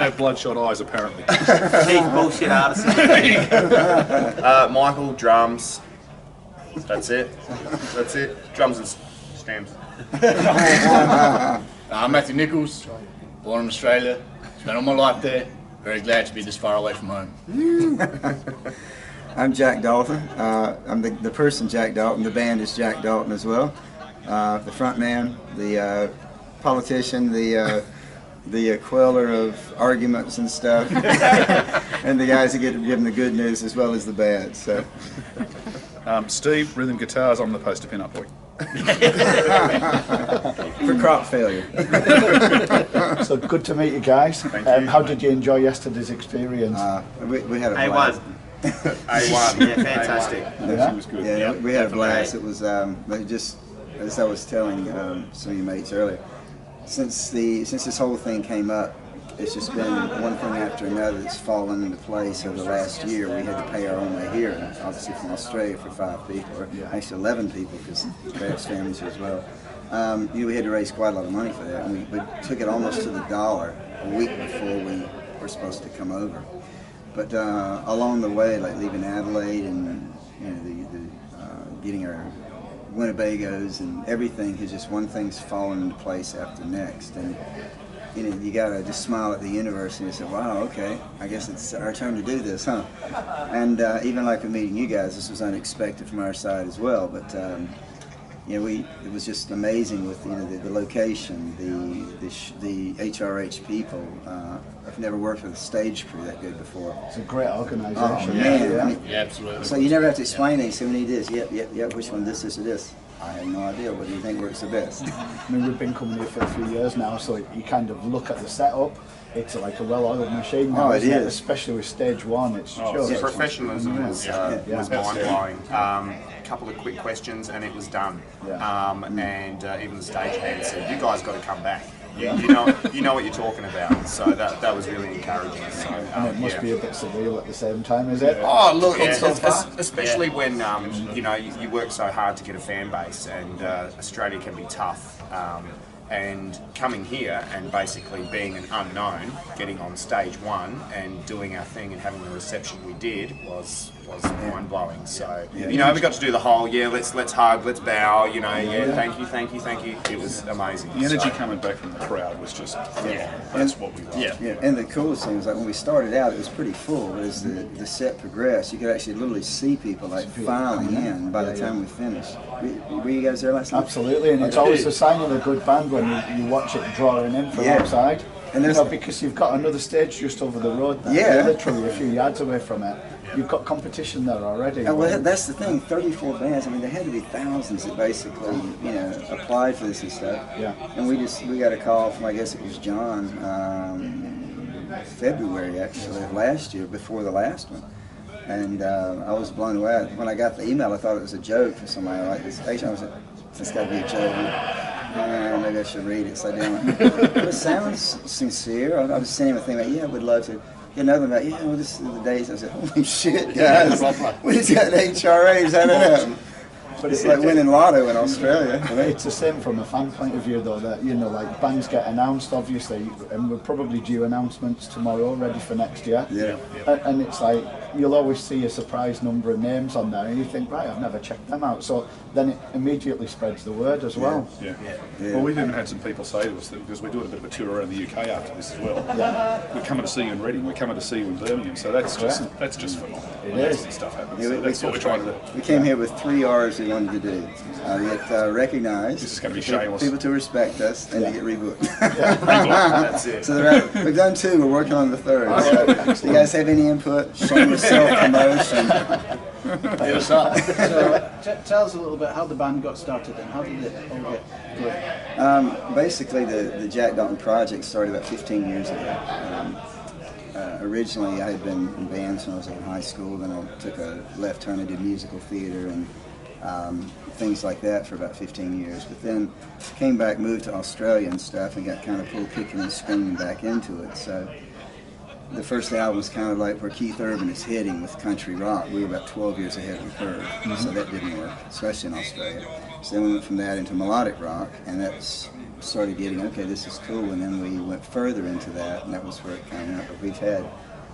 have bloodshot eyes, apparently. Cheap bullshit artist. Michael, drums. That's it. That's it. Drums and stems. I'm Matthew Nichols, born in Australia. Spent all my life there. Very glad to be this far away from home. I'm Jac Dalton. I'm the person Jac Dalton. The band is Jac Dalton as well. The front man, the politician, the queller of arguments and stuff, and the guys that get to give them the good news as well as the bad. So, Steve, rhythm guitars. I'm the poster pin-up boy. for crop failure. So good to meet you guys. Thank you. How did you enjoy yesterday's experience? We had a blast. A1. Yeah, fantastic. Yeah? She was good. Yeah, we had a blast. It was just, as I was telling some of your mates earlier, since this whole thing came up, it's just been one thing after another that's fallen into place over the last year. We had to pay our own way here, and obviously from Australia for 5 people, or actually 11 people, because Brad's family's here as well. We had to raise quite a lot of money for that, and we took it almost to the dollar a week before we were supposed to come over. But along the way, like leaving Adelaide and getting our Winnebagos and everything, has just one thing's fallen into place after the next, and you gotta just smile at the universe and you say, wow, okay, I guess it's our turn to do this, huh? And even like with meeting you guys, this was unexpected from our side as well, but it was just amazing with the location, the HRH people. I've never worked with a stage crew that good before. It's a great organisation. Oh man, I mean, Yeah, absolutely. so you never have to explain anything. So we need this. Yep. Which one? This, or this? I have no idea. What do you think works the best? I mean, we've been coming here for a few years now, so you kind of look at the setup. It's like a well-oiled machine now, it isn't is. Especially with stage one. It's just The professionalism was mind-blowing. Couple of quick questions and it was done. And even the stagehand said, "You guys got to come back. You know what you're talking about." So that was really encouraging. So, and it must be a bit surreal at the same time, is it? Oh look, especially when you work so hard to get a fan base, and Australia can be tough. And coming here and basically being an unknown, getting on stage one and doing our thing and having the reception we did was mind blowing. So we got to do the whole let's hug, let's bow, thank you. It was amazing. The energy coming back from the crowd was just that's what we loved. Yeah, and the coolest thing was like when we started out, it was pretty full, but as the set progressed, you could actually literally see people like filing in by the time we finished. Were you guys there last night? Absolutely, and it's always a sign of a good band when you watch it drawing in from outside. And because you've got another stage just over the road there. You're literally a few yards away from it. You've got competition there already. Well, that's the thing. 34 bands. I mean, there had to be thousands that basically, applied for this and stuff. Yeah. And we got a call from, I guess it was John, February actually of last year, before the last one. And I was blown away. When I got the email, I thought it was a joke for somebody like this. I was like, it's got to be a joke. Maybe I should read it. So I didn't. But it sounds sincere. I was sending him a thing like, I would love to. Get another one about, this is the days. I said, holy shit, guys. We just got an HRH. I don't know. But it's like winning lotto in Australia. It's the same from a fan point of view, though, that, like bands get announced, obviously, and we're probably due announcements tomorrow, ready for next year. Yeah. And it's like, you'll always see a surprise number of names on there, and you think, right, I've never checked them out. So then it immediately spreads the word as well. Yeah. Well, we've even had some people say to us that, because we're doing a bit of a tour around the UK after this as well. We're coming to see you in Reading, we're coming to see you in Birmingham, so that's just phenomenal. It is. That stuff happens. So that's what we're trying to do. We came here with 3 R's we wanted to do. Get recognized, This is going to be shameless. people to respect us, and to get rebooked. That's it. So we've done 2, we're working on the 3rd. So, do you guys have any input? Shameless self-promotion. So tell us a little bit how the band got started and how did it all get going? Basically, the Jac Dalton project started about 15 years ago. Originally, I had been in bands when I was in high school. Then I took a left turn and did musical theater and things like that for about 15 years. But then came back, moved to Australia and stuff, and got kind of pulled kicking and screaming back into it. So the first album was kind of like where Keith Urban is hitting with country rock. We were about 12 years ahead of the curve, so that didn't work, especially in Australia. So then we went from that into melodic rock, and that's started getting, okay, this is cool, and then we went further into that, and that was where it came out. But we've had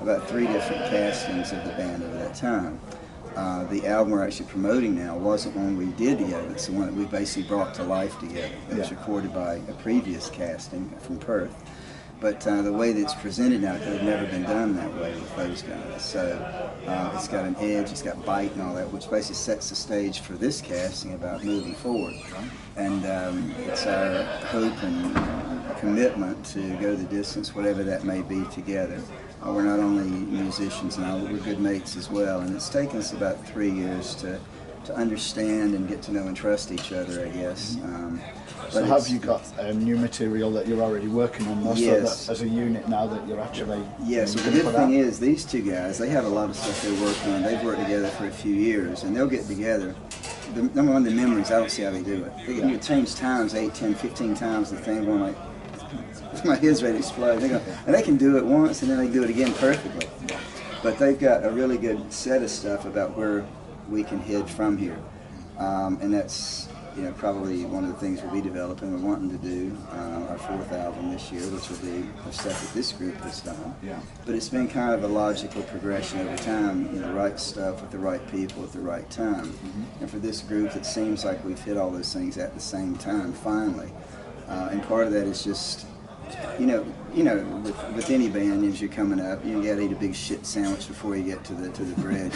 about 3 different castings of the band over that time. The album we're actually promoting now wasn't one we did together. It's the one that we basically brought to life together. It was recorded by a previous casting from Perth. But the way that it's presented now could have never been done that way with those guys. So it's got an edge, it's got bite and all that, which basically sets the stage for this casting about moving forward. And it's our hope and commitment to go the distance, whatever that may be, together. We're not only musicians now, but we're good mates as well. And it's taken us about 3 years to understand and get to know and trust each other, I guess. So have you got new material that you're already working on, though, so that as a unit now that you're actually... Yes, the good thing is these two guys, they have a lot of stuff they're working on. They've worked together for a few years, and they'll get together. Number one, the memories, I don't see how they do it. They can change times 8, 10, 15 times, the thing going like, my head's ready to explode. And they can do it once, and then they do it again perfectly. But they've got a really good set of stuff about where we can head from here. And that's, probably one of the things we'll be developing. We're wanting to do our 4th album this year, which will be the stuff that this group has done. Yeah. But it's been kind of a logical progression over time, the right stuff with the right people at the right time. And for this group, it seems like we've hit all those things at the same time, finally. And part of that is just, with any band, as you're coming up, you got to eat a big shit sandwich before you get to the bread,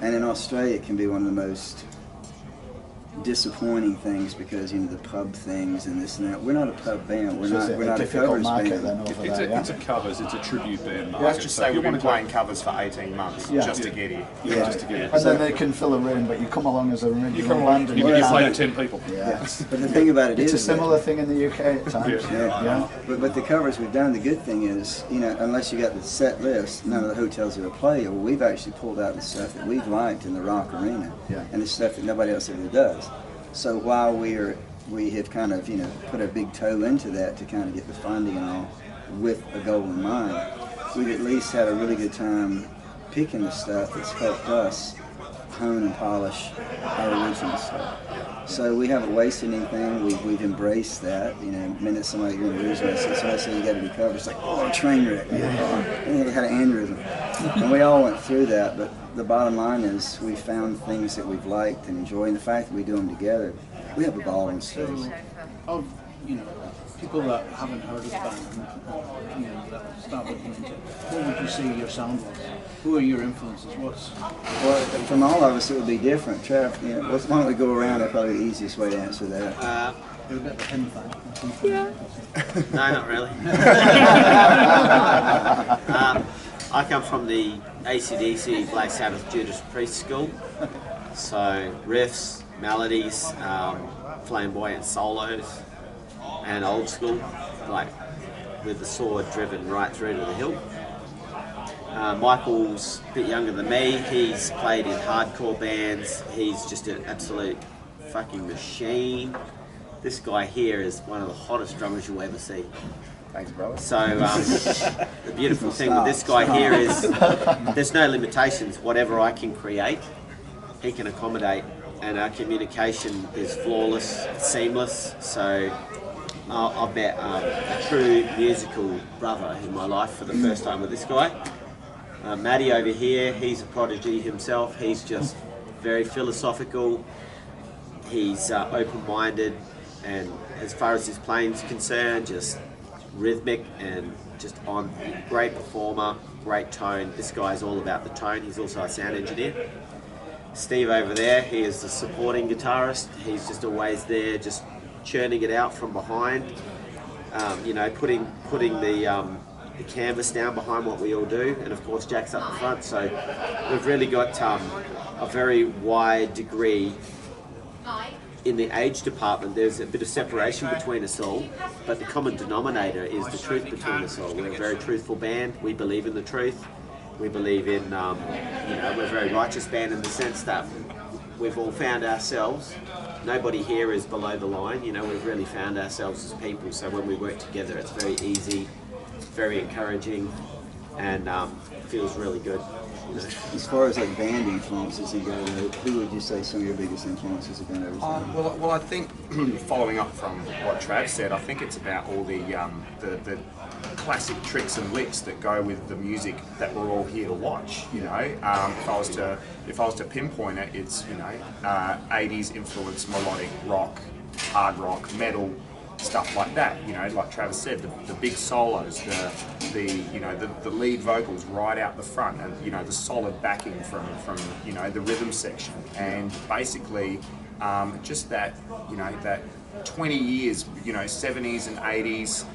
And in Australia, it can be one of the most disappointing things because the pub things and this and that. We're not a pub band. We're not a covers band. It's a covers. It's a tribute band. Let's just say we've been playing covers for 18 months just to get here. Just to get here. And then they can fill a room, but you come along as a original band. You play to 10 people. Yes. But the thing about it is, it's a similar thing in the UK at times. But the covers we've done, the good thing is, unless you got the set list, none of the hotels ever play. Well, we've actually pulled out the stuff that we've liked in the rock arena, and the stuff that nobody else ever does. So while we have kind of put a big toe into that to kind of get the funding and all with a goal in mind, we've at least had a really good time picking the stuff that's helped us hone and polish our original stuff. So we haven't wasted anything. We've embraced that. The minute somebody you're in original, somebody says you got to be covered, it's like, oh, a train wreck. I had an aneurysm. And we all went through that, but the bottom line is we found things that we've liked and enjoyed, and the fact that we do them together, we have a ball on stage. Of people that haven't heard of the band, that start looking into it, what would you say your sound was? Who are your influences? Well, from all of us, it would be different. Trev, why don't we go around? That's probably the easiest way to answer that. You're a bit of a hymn fan. Yeah. No, not really. I come from the AC/DC Black Sabbath Judas Priest school, so riffs, melodies, flamboyant solos, and old school, like with the sword driven right through to the hill. Michael's a bit younger than me. He's played in hardcore bands. He's just an absolute fucking machine. This guy here is one of the hottest drummers you'll ever see. Thanks, brother. So the beautiful thing with this guy here is there's no limitations. Whatever I can create, he can accommodate, and our communication is flawless, seamless. So I've met a true musical brother in my life for the first time with this guy. Matty over here, he's a prodigy himself. He's just very philosophical. He's open-minded, and as far as his playing's concerned, just rhythmic and just on. Great performer, great tone. This guy's all about the tone. He's also a sound engineer. Steve over there, he is the supporting guitarist. He's just always there, just churning it out from behind. Putting the canvas down behind what we all do, and of course Jac's up the front. So we've really got a very wide degree in the age department. There's a bit of separation between us all, but the common denominator is the truth between us all. We're a very truthful band. We believe in the truth. We believe in, we're a very righteous band in the sense that we've all found ourselves. Nobody here is below the line. We've really found ourselves as people. So when we work together, it's very easy, very encouraging. and feels really good. As far as like band influences you go, who would you say some of your biggest influences have been over time? Well, I think following up from what Trav said, I think it's about all the classic tricks and licks that go with the music that we're all here to watch. You know, if I was to pinpoint it, it's 80s influence melodic rock, hard rock, metal, stuff like that. You know, like Travis said, the big solos, the lead vocals right out the front, and the solid backing from the rhythm section, and basically just that that 20 years, 70s and 80s,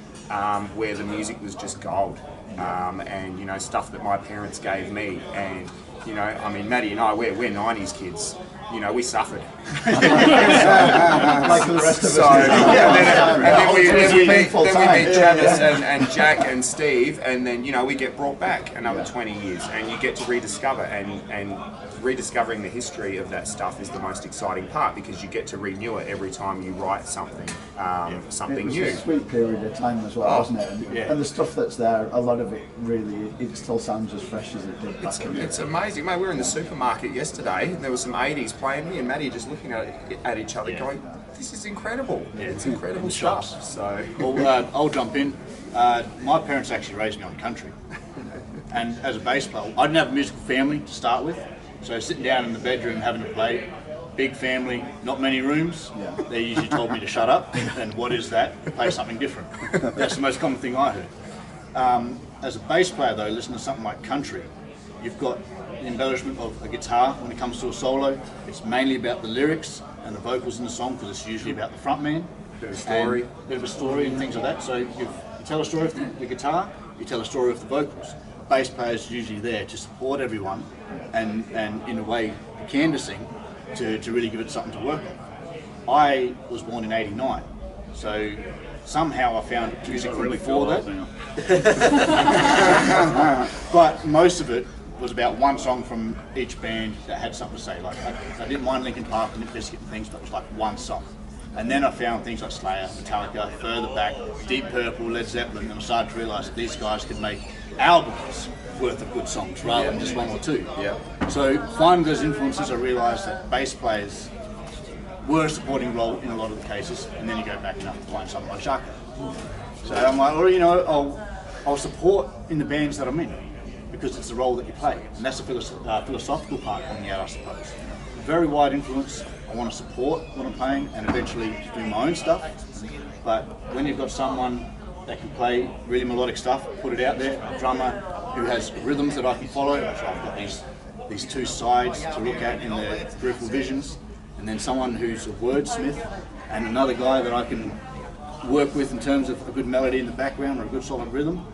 where the music was just gold, and stuff that my parents gave me, and I mean, Maddie and I, we're 90s kids. We suffered. Like the rest of us. Then we meet Travis and Jack and Steve, and then we get brought back another 20 years, and you get to rediscover, and rediscovering the history of that stuff is the most exciting part, because you get to renew it every time you write something, something new. It was a sweet period of time as well, wasn't it? And the stuff that's there, a lot of it really, it still sounds as fresh as it did back in the day. It's amazing, mate. We were in the supermarket yesterday, and there was some 80s playing. Me and Maddie just looking at each other, going, "This is incredible! It's incredible stuff." So, well, I'll jump in. My parents actually raised me on country, and as a bass player, I didn't have a musical family to start with. So sitting down in the bedroom having to play, big family, not many rooms. They usually told me to shut up. And what is that? Play something different. That's the most common thing I heard. As a bass player, though, listen to something like country. You've got the embellishment of a guitar when it comes to a solo. It's mainly about the lyrics and the vocals in the song, because it's usually about the front man. Bit of a story and things like that. So you tell a story of the guitar, you tell a story of the vocals. Bass players are usually there to support everyone, and in a way canvassing to really give it something to work on. I was born in '89, so somehow I found music from before that. But most of it was about one song from each band that had something to say. Like I didn't mind Linkin Park and Limp Bizkit and things, but it was like one song. And then I found things like Slayer, Metallica, further back, Deep Purple, Led Zeppelin, and I started to realise that these guys could make albums worth of good songs rather than just one or two. So finding those influences, I realised that bass players were a supporting role in a lot of the cases, and then you go back enough to find something like Jac. So I'm like, well, I'll support in the bands that I'm in, because it's the role that you play, and that's the philosophical part coming out, I suppose. Very wide influence. I want to support what I'm playing and eventually do my own stuff. But when you've got someone that can play really melodic stuff, put it out there, a drummer who has rhythms that I can follow, so I've got these two sides to look at in the peripheral visions, and then someone who's a wordsmith, and another guy that I can work with in terms of a good melody in the background or a good solid rhythm.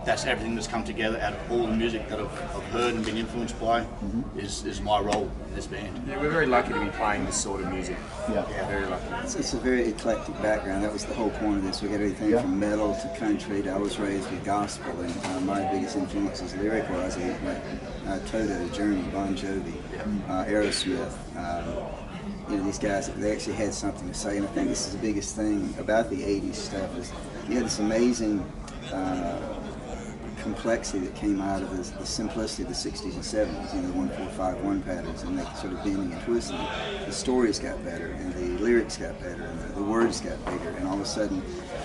That's everything that's come together out of all the music that I've heard and been influenced by is my role in this band. Yeah, we're very lucky to be playing this sort of music. Yeah, very lucky. It's a very eclectic background. That was the whole point of this. We got everything from metal to country to I was raised with gospel, and my biggest influences lyric-wise are like Toto, Journey, Bon Jovi, Aerosmith. These guys, they actually had something to say, and I think this is the biggest thing about the 80s stuff is you had this amazing complexity that came out of the simplicity of the 60s and 70s, the 1-4-5-1 patterns, and that sort of bending and twisting. The stories got better, and the lyrics got better, and the words got bigger, and all of a sudden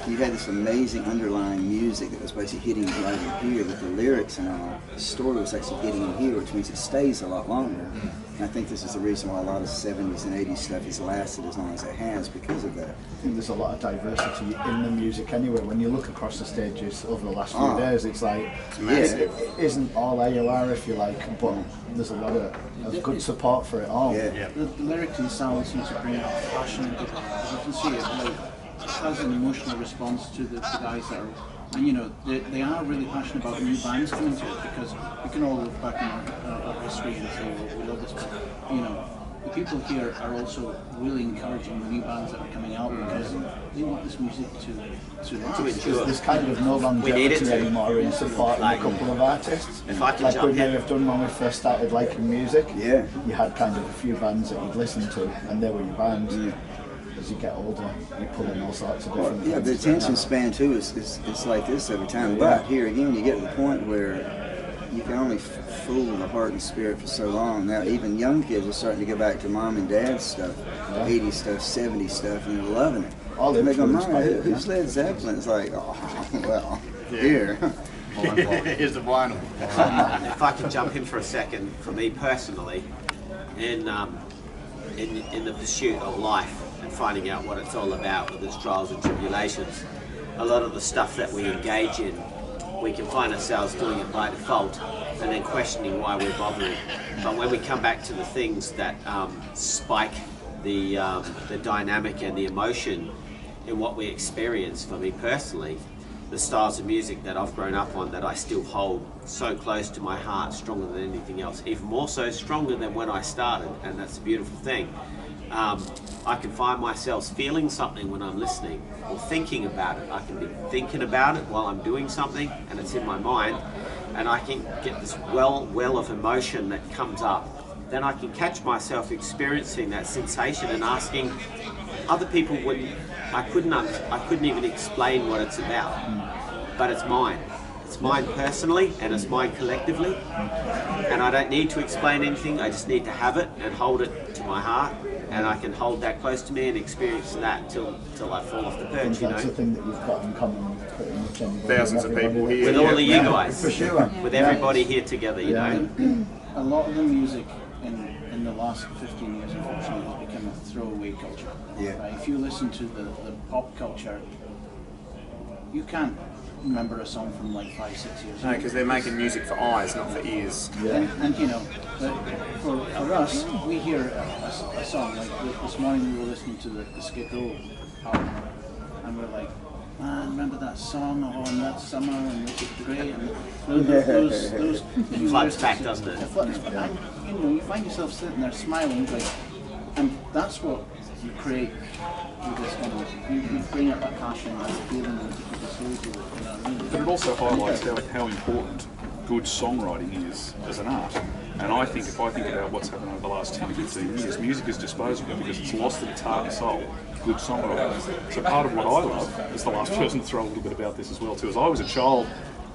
you had this amazing underlying music that was basically hitting you right in here, with the lyrics and all. The story was actually hitting in here, which means it stays a lot longer. And I think this is the reason why a lot of 70s and 80s stuff has lasted as long as it has, because of that. I think there's a lot of diversity in the music anyway. When you look across the stages over the last few days, it's like, it isn't all AOR if you like, but there's a lot of good support for it all. The lyrics and sound seem to bring out passion, and you can see it has an emotional response to the guys that are, and they are really passionate about new bands coming to it, because we can all look back in our history and say, well, we love this band. The people here are also really encouraging the new bands that are coming out, because they want this music to last. There's kind of no longevity anymore in supporting a couple of artists. Like we may have done when we first started liking music. You had kind of a few bands that you'd listen to, and they were your bands. as you get older, you pull in all sorts of different Yeah, things. the attention span too is like this every time. But here again, you get to the point where you can only fool the heart and spirit for so long. Now, even young kids are starting to go back to mom and dad's stuff, 80s stuff, 70s stuff, and they're loving it. All they go, Mom, influenced by who's Led Zeppelin? It's like, oh, well, here. Here's the vinyl. If I could jump in for a second, for me personally, in the pursuit of life and finding out what it's all about with its trials and tribulations, a lot of the stuff that we engage in, we can find ourselves doing it by default and then questioning why we're bothering. But when we come back to the things that spike the dynamic and the emotion in what we experience, for me personally, the styles of music that I've grown up on that I still hold so close to my heart, stronger than anything else, even more so stronger than when I started, and that's a beautiful thing. I can find myself feeling something when I'm listening or thinking about it. I can be thinking about it while I'm doing something and it's in my mind, and I can get this well of emotion that comes up. Then I can catch myself experiencing that sensation and asking other people wouldn't. I couldn't even explain what it's about, but it's mine. It's mine personally, and it's mine collectively, and I don't need to explain anything. I just need to have it and hold it to my heart, and I can hold that close to me and experience that till I fall off the perch. That's the thing that you've got in common with pretty much anybody. Thousands of people here. With all of you guys, for sure. with everybody here together, you know. A lot of the music in the last 15 years, unfortunately, has become a throwaway culture. Yeah. Right? If you listen to the pop culture, you can't remember a song from like 5-6 years ago. No, because they're making music for eyes, not for ears. Yeah. And you know, for us, we hear a song, like this morning we were listening to the Skid Row album, and we're like, man, remember that song, and that summer, and it was great, and those It floods back, doesn't it? it floods back. You know, you find yourself sitting there smiling, like, and that's what you create with this kind of, you bring up that passion, that feeling that you can associate with, you know what I mean? But it also highlights how important good songwriting is as an art. And I think if I think about what's happened over the last 10 to 15 years, music is disposable because it's lost its heart and soul. Good songwriting. So part of what I love, as the last person to throw a little bit about this as well too, is I was a child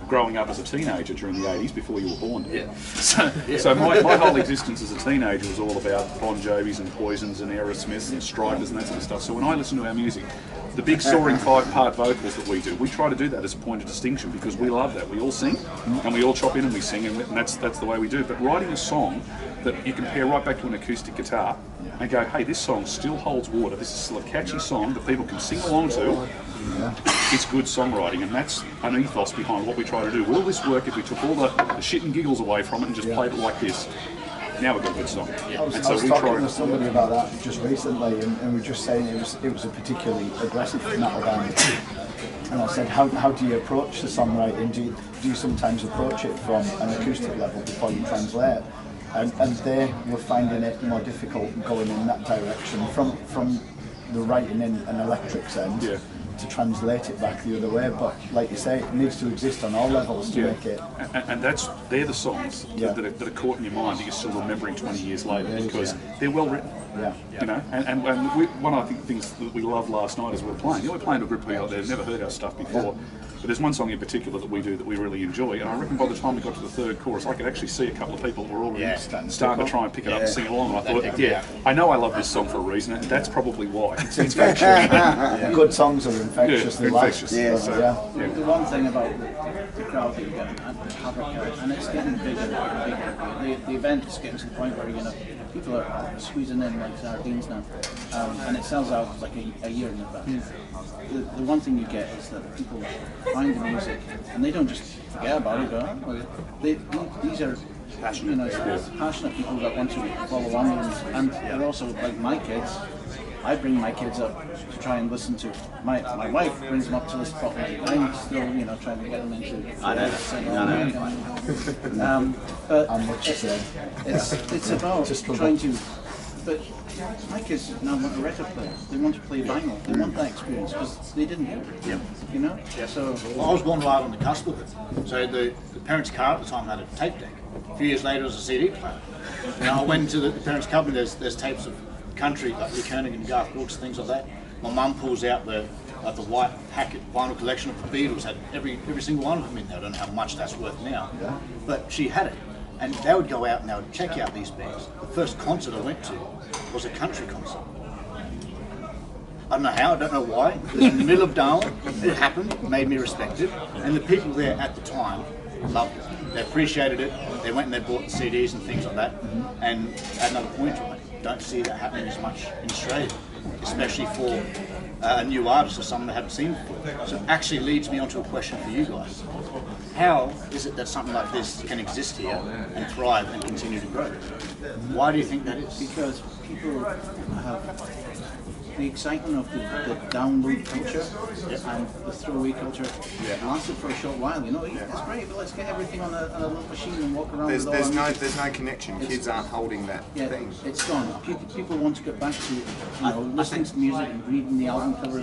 growing up as a teenager during the 80s before you were born. Yeah. So my whole existence as a teenager was all about Bon Jovis and Poisons and Aerosmiths and Strikers and that sort of stuff. So when I listen to our music, the big soaring 5-part vocals that we do, we try to do that as a point of distinction because we love that. We all sing and we all chop in and we sing, and that's the way we do. But writing a song that you can pair right back to an acoustic guitar and go, hey, this song still holds water. This is still a catchy song that people can sing along to. It's good songwriting, and that's an ethos behind what we try to do. Will this work if we took all the shit and giggles away from it and just played it like this? Now we've got a good song. I was talking to somebody about that just recently, and we were just saying it was a particularly aggressive metal band. And I said, how do you approach the songwriting? Do you sometimes approach it from an acoustic level before you translate? And they were finding it more difficult going in that direction from the writing in an electric end. Yeah. To translate it back the other way, but like you say, it needs to exist on all levels to make it. And they're the songs that are caught in your mind that you're still remembering 20 years later because they're well written. You know, and one of the things that we loved last night as we were playing, we're playing to a group of people that have never heard our stuff before. But there's one song in particular that we do that we really enjoy, and I reckon by the time we got to the third chorus, I could actually see a couple of people that were already starting to try and pick it up and sing along. And I thought, I know I love this song for a reason, and that's probably why. It's infectious. Good songs are infectious. They're infectious. The one thing about the crowd that you get at the Hard Rock Hell, and it's getting bigger and bigger. The event is getting to the point where people are squeezing in like sardines now, and it sells out like a year in advance. The one thing you get is that people find the music and they don't just forget about it. These are passionate people that want to follow on, and they're also like my kids. I bring my kids up to try and listen to. My wife brings them up to listen to pop music. I'm still, trying to get them into. I know. But I'm what you said. It's about trying to. But my kids now want a record player. They want to play vinyl. They want that experience because they didn't have it. So I was born right on the cusp of it. So the parents' car at the time had a tape deck. A few years later, it was a CD player. I went to the parents' cupboard. There's tapes of country, like Lee Koenig and Garth Brooks, things like that. My mum pulls out the white packet vinyl collection of the Beatles, had every single one of them in there. I don't know how much that's worth now, but she had it. And they would go out and they would check out these bands. The first concert I went to was a country concert. I don't know how, I don't know why. It was in the middle of Darwin. It happened, made me respect it. And the people there at the time loved it. They appreciated it. They went and they bought the CDs and things like that. And at another point, I don't see that happening as much in Australia, especially for a new artist or someone they haven't seen before. So it actually leads me onto a question for you guys. How is it that something like this can exist here and thrive and continue to grow? Why do you think that is? Because people have the excitement of the download culture and the throwaway culture lasted for a short while. You know, that's great, but let's get everything on a little machine and walk around. There's no connection. Kids aren't holding that thing. It's gone. People want to get back to listening to music and reading the album cover.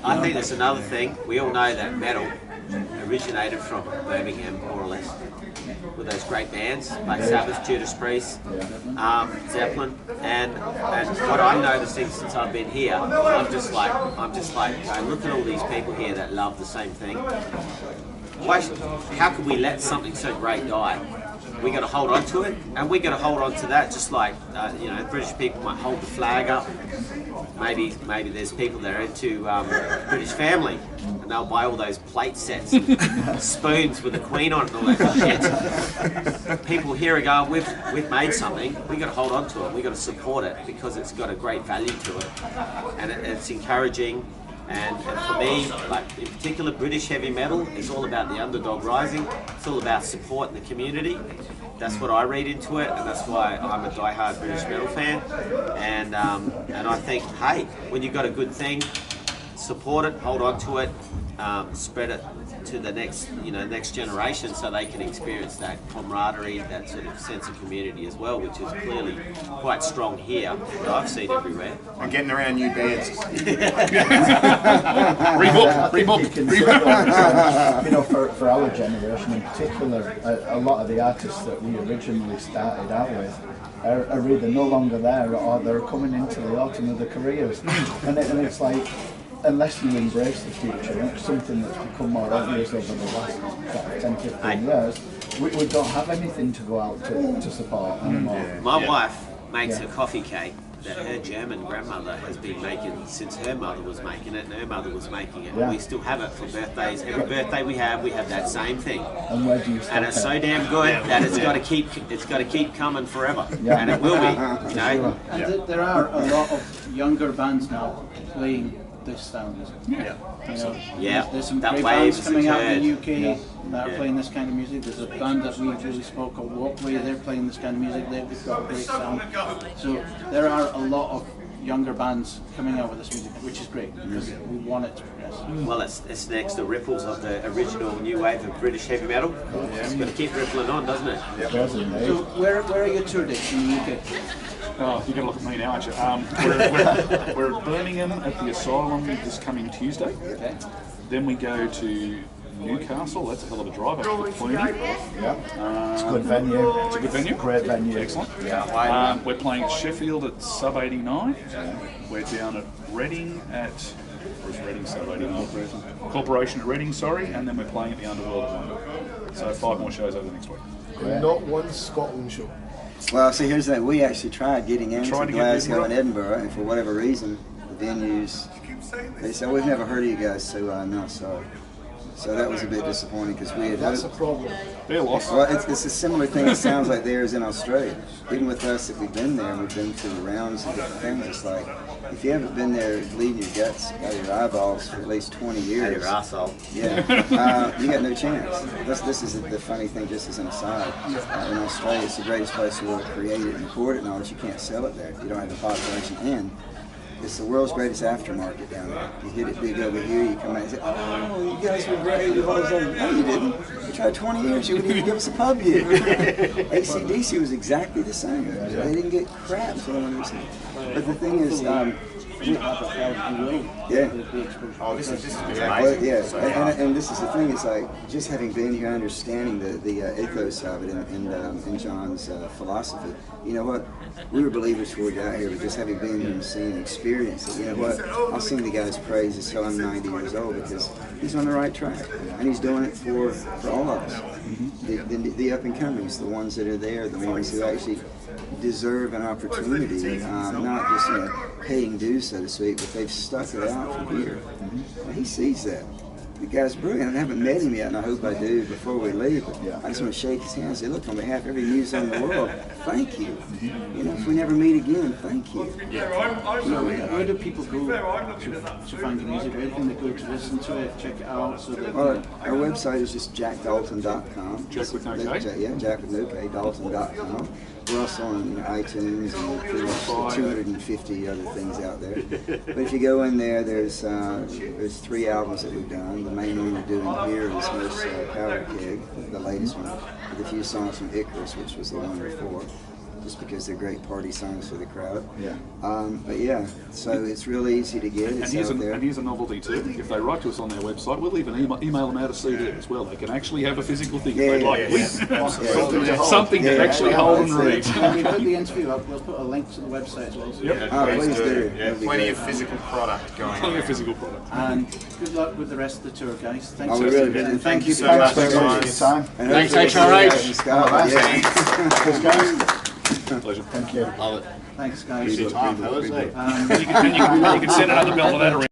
I think there's another thing. We all know that metal originated from Birmingham, more or less, with those great bands like Sabbath, Judas Priest, Zeppelin, and what I'm noticing since I've been here, I'm just like, look at all these people here that love the same thing. How could we let something so great die? We got to hold on to it, and we got to hold on to that. Just like British people might hold the flag up. Maybe there's people that are into British family, and they'll buy all those plate sets, and spoons with the Queen on it, and all that shit. People here are going, we've made something. We got to hold on to it. We got to support it because it's got a great value to it, and it's encouraging. And for me, like in particular, British heavy metal is all about the underdog rising. It's all about support in the community. That's what I read into it, and that's why I'm a die-hard British metal fan. And I think, hey, when you've got a good thing, support it, hold on to it, spread it to the next generation, so they can experience that camaraderie, that sort of sense of community as well, which is clearly quite strong here, that I've seen everywhere. And getting around new bands. You know, for our generation in particular, a lot of the artists that we originally started out with are either no longer there or they're coming into the autumn of their careers, and it's like, unless you embrace the future, and it's something that's become more obvious over the last 10, 15 years, we don't have anything to go out to support anymore. My wife makes a coffee cake that her German grandmother has been making since her mother was making it, and her mother was making it. We still have it for birthdays. Every birthday we have that same thing. And where do you start? And it's so damn good that it's got to keep coming forever, and it will be. You know. And there are a lot of younger bands now playing this style of music. There's some great bands coming out in the UK that are playing this kind of music. There's a band that we really spoke called Walkway. They're playing this kind of music. They've got a great sound. So there are a lot of younger bands coming out with this music, which is great because we want it to progress. Well, it's next, the ripples of the original new wave of British heavy metal. It's going to keep rippling on, doesn't it? So where are your tour dates in the UK? Oh, you're going to look at me now, aren't you? We're at Birmingham at the Asylum this coming Tuesday. Then we go to Newcastle. That's a hell of a drive up to Clooney. It's a good venue. It's a good venue. Great venue. Excellent. We're playing at Sheffield at Sub 89. We're down at Reading at... Where's Reading Sub 89? Corporation at Reading, sorry. And then we're playing at the Underworld at 1. So 5 more shows over the next week. And not one Scotland show. Well, see, here's that. We actually tried getting into Glasgow and Edinburgh, and for whatever reason, the venues, they said, we've never heard of you guys, so no, sorry. So that was a bit disappointing because we had... That's a problem. They're lost. Well, it's a similar thing, it sounds like theirs in Australia. Even with us, if we've been there, we've been to the rounds and different things, it's like, if you haven't been there bleeding your guts out of your eyeballs for at least 20 years... Out of your asshole. Yeah. You got no chance. This is the funny thing, just as an aside. In Australia, it's the greatest place to create it and record it and all, but you can't sell it there. You don't have the population in. It's the world's greatest aftermarket down there. You hit it big over here, you come out and say, oh, you guys were great. You've always done, no, you didn't. You tried 20 years, you wouldn't even give us a pub yet. AC/DC was exactly the same. They didn't get crap. But the thing is, you will be exposed. Oh, this is Well, amazing. yeah, So, and this is the thing. It's like just having been here, understanding the ethos of it, and John's philosophy. You know what? We were believers before we got here, but just having been here and seen and experienced it. You know what? I'll sing the guy's praises till I'm 90 years old because he's on the right track, and he's doing it for all of us. The up and comings, the ones that are there, the ones who actually deserve an opportunity, not just paying dues, so to speak, but they've stuck it out from here. And he sees that. The guy's brilliant. I haven't met him yet, and I hope I do before we leave. But I just want to shake his hand and say, look, on behalf of every muser in the world, thank you. You know, if we never meet again, thank you. Where do people go to find your music? Where can they go to listen to it, check it out? So that, Well, our website is just jacdalton.com. Jack with no K? Yeah, Jac with no K, Dalton.com. We're also on iTunes and pretty much 250 other things out there. But if you go in there, there's 3 albums that we've done. The main one we're doing here is Most Powder Keg, the latest one, with a few songs from Icarus, which was the one before, just because they're great party songs for the crowd. Yeah. But yeah, so it's real easy to get. It's out there. And here's a novelty too. If they write to us on their website, we'll even email them out a CD as well. They can actually have a physical thing if they'd like. Something to actually hold and read. when we put the interview up, we'll put a link to the website as well. So Please do. Yeah, That'd be plenty great. of physical product going Only a on. physical product. And good luck with the rest of the tour, guys. Thanks Oh, we really did. and Thank you so Thanks much, very much for guys. your time. And Thanks, hopefully we'll HRH. see you in Scotland. Yeah. Cheers, guys. Pleasure. Thank you. Thanks, guys. Time, fellas, eh? And you can send another bell to that around.